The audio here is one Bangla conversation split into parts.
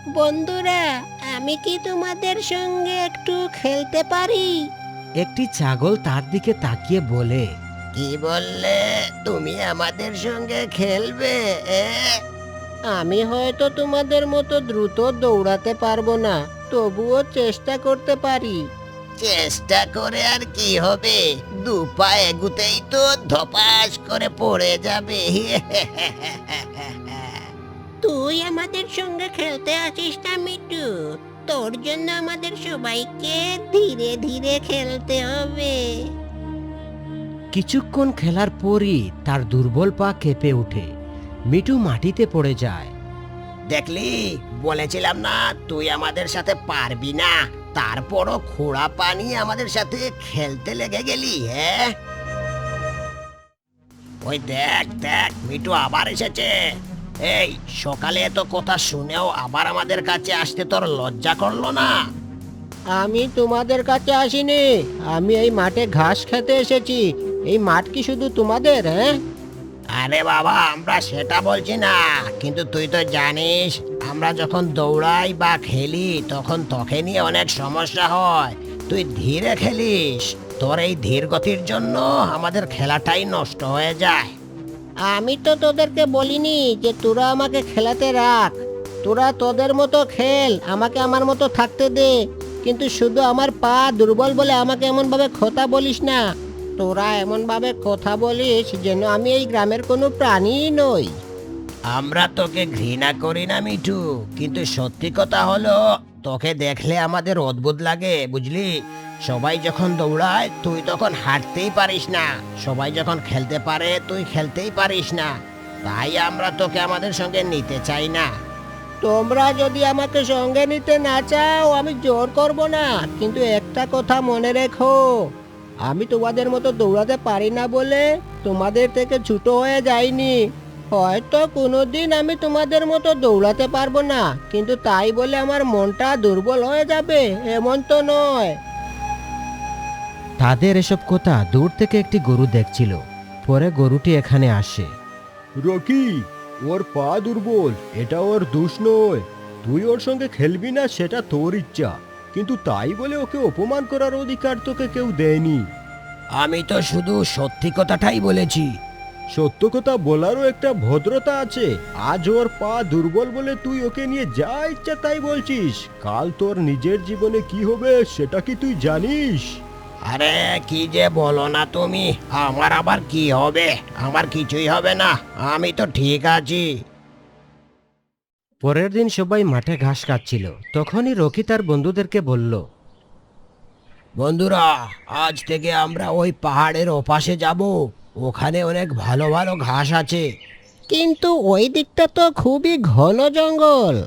বন্ধুরা, আমি কি তোমাদের সঙ্গে একটু খেলতে পারি? একটি ছাগল তার দিকে তাকিয়ে বলে, কি বললে? তুমি আমাদের সঙ্গে খেলবে? আমি হয়তো তোমাদের মতো দ্রুত দৌড়াতে পারবো না, তবুও চেষ্টা করতে পারি। চেষ্টা করে আর কি হবে? দু পা এগুতেই তো ধপাস করে পড়ে যাবে। তুই আমাদের সঙ্গে খেলতে আসিস না মিটু, তোর জন্য আমাদের সবাইকে ধীরে ধীরে খেলতে হবে। কিছুক্ষণ খেলার পরই তার দুর্বল পা কেঁপে ওঠে। মিঠু মাটিতে পড়ে যায়। দেখলি, বলেছিলাম না তুই আমাদের সাথে পারবি না, তারপরও খোঁড়া পানি আমাদের সাথে খেলতে লেগে গেলি। হ্যাঁ, ওই দেখ দেখ, মিঠু আবার এসেছে। এই সকালে এত কথা শুনেও আবার আমাদের কাছে আসতে তোর লজ্জা করলো না? আমি তোমাদের কাছে আসিনি, আমি এই মাঠে ঘাস খেতে এসেছি। এই মাঠ কি শুধু তোমাদের? হ্যাঁ, আরে বাবা, আমরা সেটা বলছি না, কিন্তু তুই তো জানিস আমরা যখন দৌড়াই বা খেলি তখন তোকে নিয়ে অনেক সমস্যা হয়। তুই ধীরে খেলিস, তোর এই ধীর গতির জন্য আমাদের খেলাটাই নষ্ট হয়ে যায়। আমি তো তোদেরকে বলিনি যে তোরা আমাকে খেলাতে রাখ। তোরা তোদের মতো খেল, আমাকে আমার মতো থাকতে দে। কিন্তু শুধু আমার পা দুর্বল বলে আমাকে এমন ভাবে কথা বলিস না। তোরা এমন ভাবে কথা বলিস যেন আমি এই গ্রামের কোনো প্রাণীই নই। আমরা তোকে ঘৃণা করি না মিঠু, কিন্তু সত্যি কথা হলো তোকে দেখলে আমাদের অদ্ভুত লাগে, বুঝলি? সবাই যখন দৌড়ায় তুই তখন হাঁটতেই পারিস না, সবাই যখন খেলতে পারে তুই খেলতেই পারিস না। তাই আমরা তোকে আমাদের সঙ্গে নিতে চাই না। তোমরা যদি আমাকে সঙ্গে নিতে না চাও, আমি জোর করব না, কিন্তু একটা কথা মনে রেখো, আমি তোমাদের মতো দৌড়াতে পারি না বলে তোমাদের থেকে ছোট হয়ে যাইনি। হয়তো কোনোদিন আমি তোমাদের মতো দৌড়াতে পারবো না, কিন্তু তাই বলে আমার মনটা দুর্বল হয়ে যাবে এমন তো নয়। তাদের এসব কথা দূর থেকে একটি গরু দেখছিল। পরে গরুটি এখানে আসে। রকি, ওর পা দুর্বল, এটা ওর দোষ নয়। তুই ওর সঙ্গে খেলবি না সেটা তোর ইচ্ছা, কিন্তু তাই বলে ওকে অপমান করার অধিকার তোকে কেউ দেয়নি। আমি তো শুধু সত্যি কথাটাই বলেছি। সত্য কথা বলারও একটা ভদ্রতা আছে। আজ ওর পা দুর্বল বলে তুই ওকে নিয়ে যা ইচ্ছা তাই বলছিস, কাল তোর নিজের জীবনে কি হবে সেটা কি তুই জানিস? আরে কি যে বলো না তুমি, আমার আবার কি হবে? আমার কিছুই হবে না, আমি তো ঠিক আছি। পরের দিন সবাই মাঠে ঘাস কাটছিল। তখনই রকি তার বন্ধুদেরকে বলল, বন্ধুরা, আজ থেকে আমরা ওই পাহাড়ের ওপাশে যাব, ওখানে অনেক ভালো ভালো ঘাস আছে। কিন্তু ওই দিকটা তো খুবই ঘন জঙ্গল।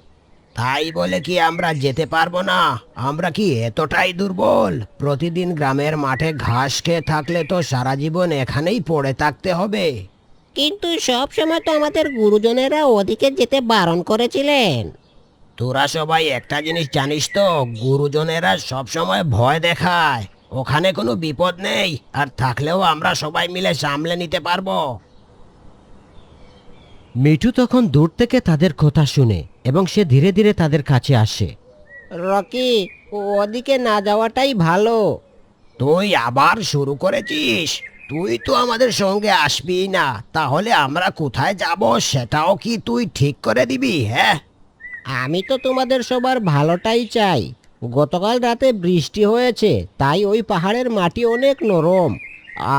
তাই বলে কি আমরা যেতে পারবো না? আমরা কি এতটাই দুর্বল? প্রতিদিন গ্রামের মাঠে ঘাস খেয়ে থাকলে তো সারা জীবন এখানেই পড়ে থাকতে হবে। কিন্তু সব সময় তো আমাদের গুরুজনেরা ওদিকে যেতে বারণ করেছিলেন। তোরা সবাই একটা জিনিস জানিস তো, গুরুজনেরা সব সময় ভয় দেখায়। ওখানে কোনো বিপদ নেই, আর থাকলেও আমরা সবাই মিলে সামলে নিতে পারবো। মিঠু তখন দূর থেকে তাদের কথা শুনে এবং সে ধীরে ধীরে তাদের কাছে আসে। রকি, ওদিকে না যাওয়াটাই ভালো। তুই আবার শুরু করেছিস? তুই তো আমাদের সঙ্গে আসবি না, তাহলে আমরা কোথায় যাব সেটাও কি তুই ঠিক করে দিবি? হ্যাঁ, আমি তো তোমাদের সবার ভালোটাই চাই। গতকাল রাতে বৃষ্টি হয়েছে, তাই ওই পাহাড়ের মাটি অনেক নরম।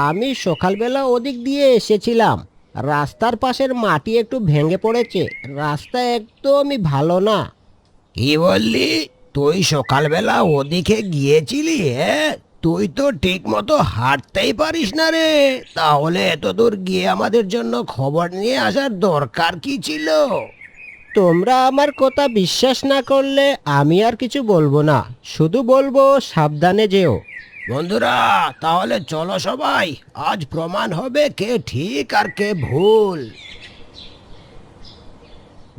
আমি সকালবেলা ওদিক দিয়ে এসেছিলাম, রাস্তার পাশের মাটি একটু ভেঙে পড়েছে। রাস্তা একদমই ভালো না। কি বললি? তুই সকালবেলা ওদিকে গিয়েছিলি? হ্যাঁ, তুই তো ঠিক মতো হাঁটতেই পারিস না রে, তাহলে এত দূর গিয়ে আমাদের জন্য খবর নিয়ে আসার দরকার কি ছিল? তোমরা আমার কথা বিশ্বাস না করলে আমি আর কিছু বলবো না, শুধু বলবো সাবধানে যেও। বন্ধুরা, তাহলে চলো সবাই, আজ প্রমাণ হবে কে ঠিক আর কে ভুল।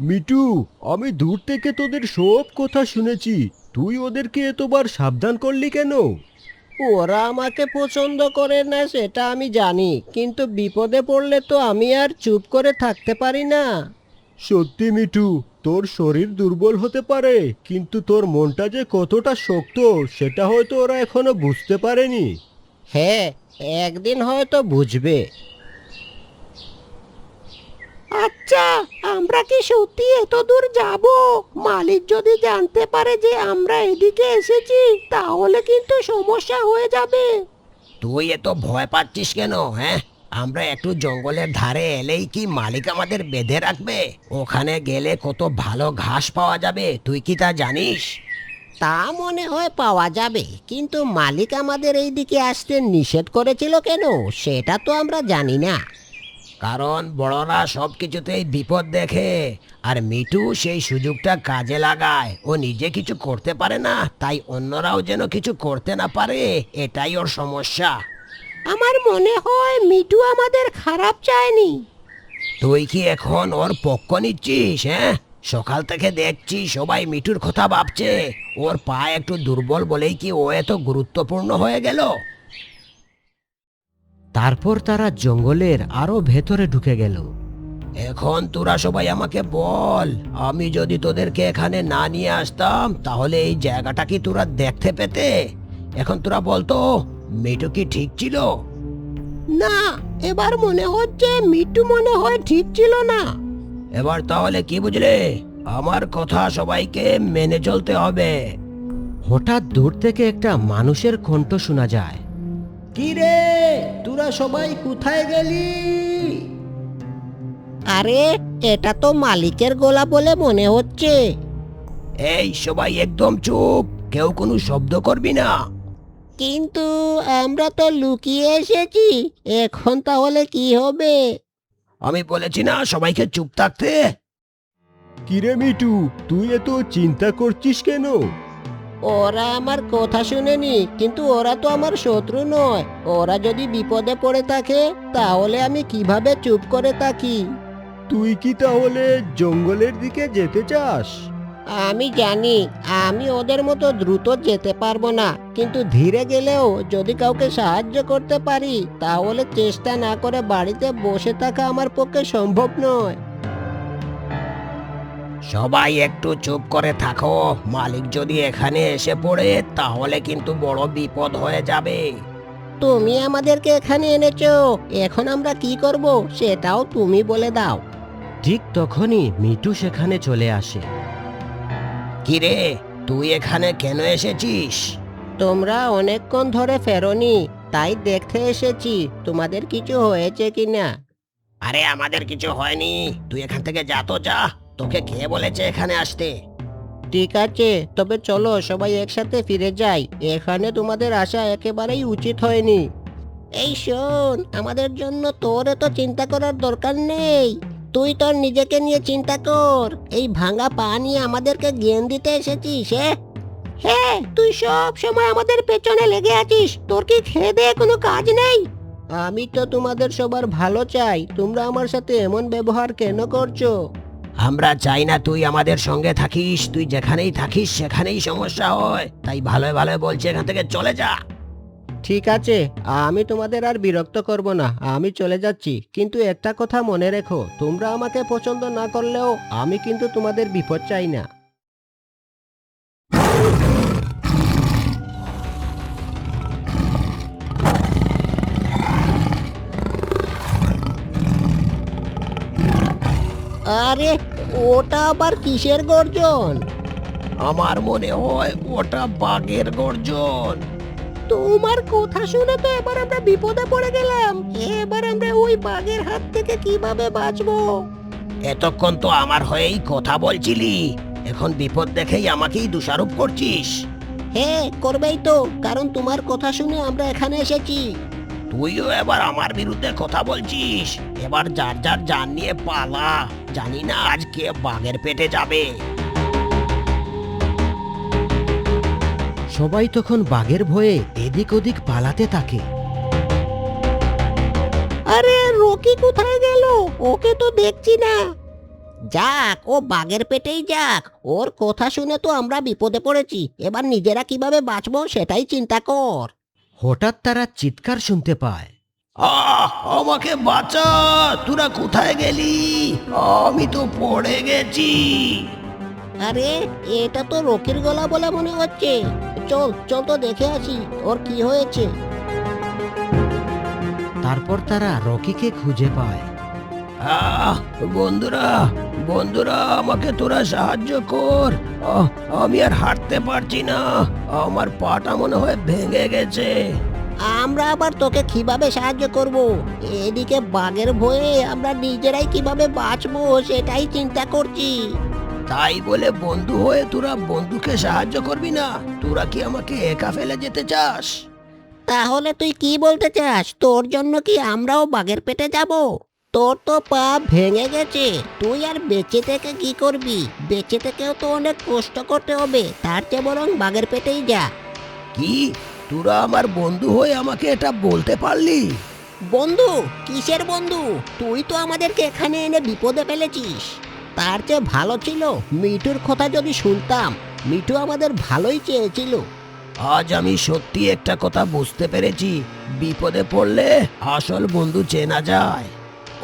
মিটু, আমি দূর থেকে তোদের সব কথা শুনেছি। তুই ওদেরকে এতবার সাবধান করলি কেন? ওরা আমাকে পছন্দ করে না সেটা আমি জানি, কিন্তু বিপদে পড়লে তো আমি আর চুপ করে থাকতে পারি না। সত্যি মিটু, তোর শরীর দুর্বল হতে পারে, কিন্তু তোর মনটা যে কতটা শক্ত সেটা হয়তো ওরা এখনো বুঝতে পারেনি। হ্যাঁ, একদিন হয়তো বুঝবে। আচ্ছা, আমরা কি সত্যি এত দূর যাব? মালিক যদি জানতে পারে যে আমরা এদিকে এসেছি তাহলে কিন্তু সমস্যা হয়ে যাবে। তুই এত ভয় পাচ্ছিস কেন? হ্যাঁ, আমরা একটু জঙ্গলের ধারে এলেই কি মালিক আমাদের বেঁধে রাখবে? ওখানে গেলে কত ভালো ঘাস পাওয়া যাবে, তুই কি তা জানিস? তা মনে হয় পাওয়া যাবে, কিন্তু মালিক আমাদের এই দিকে আসতে নিষেধ করেছিল কেন সেটা তো আমরা জানি না। কারণ বড়রা সব কিছুতেই বিপদ দেখে, আর মিঠু সেই সুযোগটা কাজে লাগায়। ও নিজে কিছু করতে পারে না, তাই অন্যরাও যেন কিছু করতে না পারে, এটাই ওর সমস্যা। আমার মনে হয় মিঠু আমাদের খারাপ চায়নি। তুই কি এখন ওর পক্ষ নিচ্ছিস? হ্যাঁ, সকাল থেকে দেখছি সবাই মিঠুর কথা ভাবছে। ওর পা একটু দুর্বল বলেই কি ও এত গুরুত্বপূর্ণ হয়ে গেল? তারপর তারা জঙ্গলের আরো ভেতরে ঢুকে গেল। এখন তোরা সবাই আমাকে বল, আমি যদি তোদেরকে এখানে না নিয়ে আসতাম তাহলে এই জায়গাটা কি তোরা দেখতে পেতে? এখন তোরা বলতো, মিঠু কি ঠিক ছিল? না, এবার মনে হচ্ছে মিঠু মনে হয় ঠিক ছিল না। এবার তাহলে কি বুঝলে? আমার কথা সবাইকে মেনে চলতে হবে। হঠাৎ দূর থেকে একটা মানুষের কণ্ঠ শোনা যায়। কি রে, তোরা সবাই কোথায় গেলি? আরে, এটা তো মালিকের গলা বলে মনে হচ্ছে। এই সবাই একদম চুপ, কেউ কোনো শব্দ করবি না। কিন্তু আমরা তো লুকিয়ে এসেছি, এখন তাহলে কি হবে? আমি বলেছি না সবাইকে চুপ থাকতে। কিরে মিঠু, তুই এত চিন্তা করছিস কেন? ওরা আমার কথা শুনেনি, কিন্তু ওরা তো আমার শত্রু নয়। ওরা যদি বিপদে পড়ে থাকে তাহলে আমি কিভাবে চুপ করে থাকি? তুই কি তাহলে জঙ্গলের দিকে যেতে চাস? আমি জানি আমি ওদের মতো দ্রুত যেতে পারবো না, কিন্তু ধীরে গেলেও যদি কাউকে সাহায্য করতে পারি তাহলে চেষ্টা না করে বাড়িতে বসে থাকা আমার পক্ষে সম্ভব নয়। সবাই একটু চুপ করে থাকো, মালিক যদি এখানে এসে পড়ে তাহলে কিন্তু বড় বিপদ হয়ে যাবে। তুমি আমাদেরকে এখানে এনেছো, এখন আমরা কি করব সেটাও তুমি বলে দাও। ঠিক তখনই মিঠু সেখানে চলে আসে। কিরে, তুই এখানে কেন এসেছিস? তোমরা অনেকক্ষণ ধরে ফেরোনি, তাই দেখতে এসেছি তোমাদের কিছু হয়েছে কিনা। আরে আমাদের কিছু হয়নি, তুই এখান থেকে যা তো যা। তোকে কে বলেছে এখানে আসতে? ঠিক আছে, তবে চলো সবাই একসাথে ফিরে যাই। এখানে তোমাদের আসা একেবারেই উচিত হয়নি। এই শোন, আমাদের জন্য তোর এত চিন্তা করার দরকার নেই। তুই তোর নিজেকে নিয়ে চিন্তা কর। এই ভাঙা পা নিয়ে আমাদেরকে জ্ঞান দিতে এসেছিস? হ্যাঁ, তুই সব সময় আমাদের পেছনে লেগে আছিস। তোর কি খেয়ে দেয়ে কোনো কাজ নেই? আমি তো তোমাদের সবার ভালো চাই, তোমরা আমার সাথে এমন ব্যবহার কেন করছো? আমরা চাই না তুই আমাদের সঙ্গে থাকিস। তুই যেখানেই থাকিস সেখানেই সমস্যা হয়, তাই ভালো ভালো বলছি এখান থেকে চলে যা। ঠিক আছে, আমি তোমাদের আর বিরক্ত করব না, আমি চলে যাচ্ছি। কিন্তু একটা কথা মনে রেখো, তোমরা আমাকে পছন্দ না করলেও আমি কিন্তু তোমাদের বিপদ চাই না। আরে, ওটা আবার কিসের গর্জন? আমার মনে হয় ওটা বাঘের গর্জন। তোমার কথা শুনে তো এবার আমরা বিপদে পড়ে গেলাম। এবার আমরা ওই বাঘের হাত থেকে কিভাবে বাঁচবো? এতক্ষণ তো আমার হয়েই কথা বলছিলি, এখন বিপদ দেখেই আমাকেই দোষারোপ করছিস। হ্যাঁ, করবেই তো, কারণ তোমার কথা শুনে আমরা এখানে এসেছি। তুইও এবার আমার বিরুদ্ধে কথা বলছিস। এবার যার যার জান নিয়ে পালা, জানি না আজ কে বাঘের পেটে যাবে। সবাই তখন বাঘের ভয়ে এদিক ওদিক পালাতে থাকে। আরে রকি কোথায় গেল? ওকে তো দেখছি না। যাক, ও বাঘের পেটেই যাক। ওর কথা শুনে তো আমরা বিপদে পড়েছি, এবার নিজেরা কিভাবে বাঁচবো সেটাই চিন্তা কর। হঠাৎ তারা চিৎকার শুনতে পায়। আমাকে বাঁচা, তোরা কোথায় গেলি? আমি তো পড়ে গেছি। আরে এটা তো রকির গলা বলে মনে হচ্ছে। চল চল তো দেখে আসি ওর কি হয়েছে। তারপর তারা রকিকে খুঁজে পায়। বন্ধুরা বন্ধুরা, আমাকে তোরা সাহায্য কর। আমি আর হাঁটতে পারছি না, আমার পাটা মনে হয় ভেঙে গেছে। আমরা আবার তোকে কিভাবে সাহায্য করব? এদিকে বাঘের ভয়ে আমরা নিজেরাই কিভাবে বাঁচবো সেটাই চিন্তা করছি। তাই বলে বন্ধু হয়ে তোরা বন্ধুকে সাহায্য করবি না? তোরা কি আমাকে একা ফেলে যেতে চাস? তাহলে তুই কি বলতে চাস? তোর জন্য কি আমরাও বাঘের পেটে যাব? তোর তো পা ভেঙে গেছে, তুই আর বেঁচে থেকে কি করবি? বেঁচে থেকেও তো অনেক কষ্ট করতে হবে, তার চেয়ে বরং বাঘের পেটেই যা। কি, তোরা আমার বন্ধু হয়ে আমাকে এটা বলতে পারলি? বন্ধু? কিসের বন্ধু? তুই তো আমাদেরকে এখানে এনে বিপদে ফেলেছিস। তার চেয়ে ভালো ছিল মিঠুর কথা যদি শুনতাম। মিঠু আমাদের ভালোই চেয়েছিল। আজ আমি সত্যি একটা কথা বুঝতে পেরেছি, বিপদে পড়লে আসল বন্ধু চেনা যায়।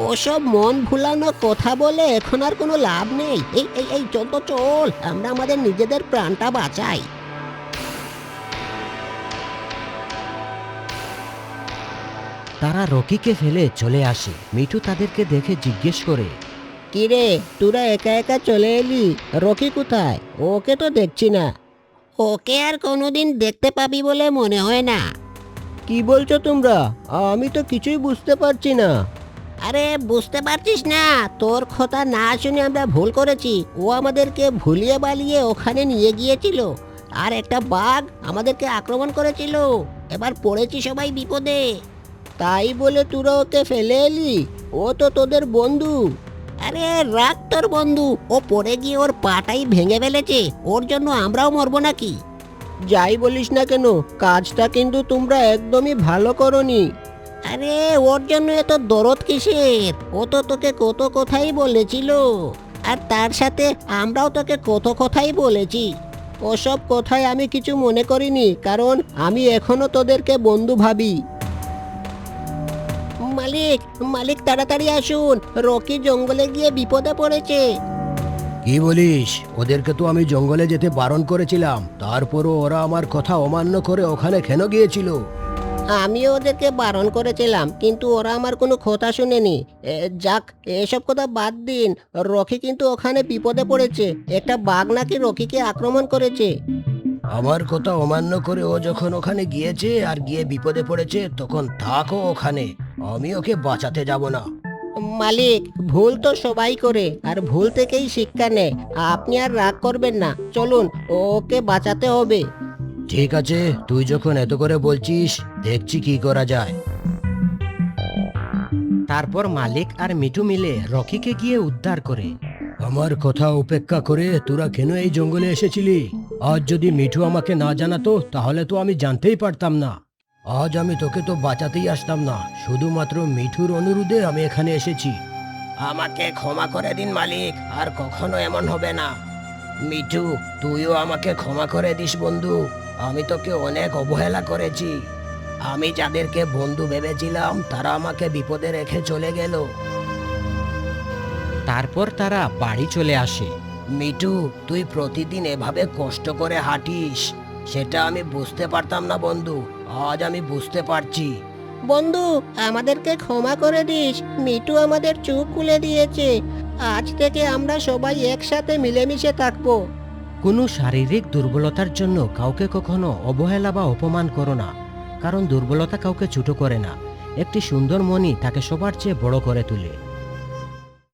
ওসব মন ভুলানো কথা বলে এখন আর কোনো লাভ নেই। এই এই এই চল তো চল, আমরা আমাদের নিজেদের প্রাণটা বাঁচাই। তারা রকিকে ফেলে চলে আসে। মিঠু তাদেরকে দেখে জিজ্ঞেস করে, কিরে, তোরা একা একা চলে এলি? রকি কোথায়? ওকে তো দেখছি না। ওকে আর কোনোদিন দেখতে পাবি বলে মনে হয় না। কি বলছো তোমরা? আমি তো কিছুই বুঝতে পারছি না। আরে বুঝতে পারছিস না? তোর কথা না শুনে আমরা ভুল করেছি। ও আমাদেরকে ভুলিয়ে বালিয়ে ওখানে নিয়ে গিয়েছিল, আর একটা বাঘ আমাদেরকে আক্রমণ করেছিল। এবার পড়েছি সবাই বিপদে। তাই বলে তোরা ওকে ফেলে এলি? ও তো তোদের বন্ধু। আরে রাখ তোর বন্ধু, ও পড়ে গিয়ে ওর পাটাই ভেঙে ফেলেছে, ওর জন্য আমরাও মরবো নাকি? যাই বলিস না কেন, কাজটা কিন্তু তোমরা একদমই ভালো করনি। আরে ওর জন্য এত দরদ কিসের? ও তো তোকে কত কথাই বলেছিল, আর তার সাথে আমরাও তোকে কত কথাই বলেছি। ওসব কথায় আমি কিছু মনে করিনি, কারণ আমি এখনো তোদেরকে বন্ধু ভাবি। মালিক, মালিক তাড়াতাড়ি আসুন, রকি জঙ্গলে গিয়ে বিপদে পড়েছে। কি বলিস? ওদেরকে তো আমি জঙ্গলে যেতে বারণ করেছিলাম, তারপরও ওরা আমার কথা অমান্য করে ওখানে কেন গিয়েছিল? আমিও ওদেরকে বারণ করেছিলাম, কিন্তু ওরা আমার কোনো কথা শুনেনি। যাক, এসব কথা বাদ দিন। রকি কিন্তু ওখানে বিপদে পড়েছে। একটা বাঘ নাকি রকিকে আক্রমণ করেছে। আমার কথা অমান্য করে ও যখন ওখানে গিয়েছে আর গিয়ে বিপদে পড়েছে, তখন থাকো ওখানে, আমি ওকে বাঁচাতে যাব না। মালিক, ভুল তো সবাই করে, আর ভুল থেকেই শিক্ষা নেয়। আপনি আর রাগ করবেন না, চলুন, ওকে বাঁচাতে হবে। ঠিক আছে, তুই যখন এত করে বলছিস, দেখছি কি করা যায়। তারপর মালিক আর মিঠু মিলে রকিকে গিয়ে উদ্ধার করে। আমার কথা উপেক্ষা করে তোরা কেন এই জঙ্গলে এসেছিলি? আজ যদি মিঠু আমাকে না জানাতো, তাহলে তো আমি জানতেই পারতাম না। আজ আমি তোকে তো বাঁচাতেই আসতাম না, শুধুমাত্র মিঠুর অনুরোধে আমি এখানে এসেছি। আমাকে ক্ষমা করে দিন মালিক, আর কখনো এমন হবে না। মিঠু, তুইও আমাকে ক্ষমা করে দিস বন্ধু। আমি তোকে অনেক অবহেলা করেছি। আমি যাদেরকে বন্ধু ভেবেছিলাম, তারা আমাকে বিপদে রেখে চলে গেল। তারপর তারা বাড়ি চলে আসে। মিঠু, তুই প্রতিদিন এভাবে কষ্ট করে হাঁটিস, সেটা আমি বুঝতে পারতাম না বন্ধু। আজ আমি বুঝতে পারছি। বন্ধু, আমাদেরকে ক্ষমা করে দিস। মিঠু আমাদের চোখ খুলে দিয়েছে। আজ থেকে আমরা সবাই একসাথে মিলেমিশে থাকবো। কোনো শারীরিক দুর্বলতার জন্য কাউকে কখনো অবহেলা বা অপমান করো না, কারণ দুর্বলতা কাউকে ছোট করে না, একটি সুন্দর মনই তাকে সবার চেয়ে বড় করে তোলে।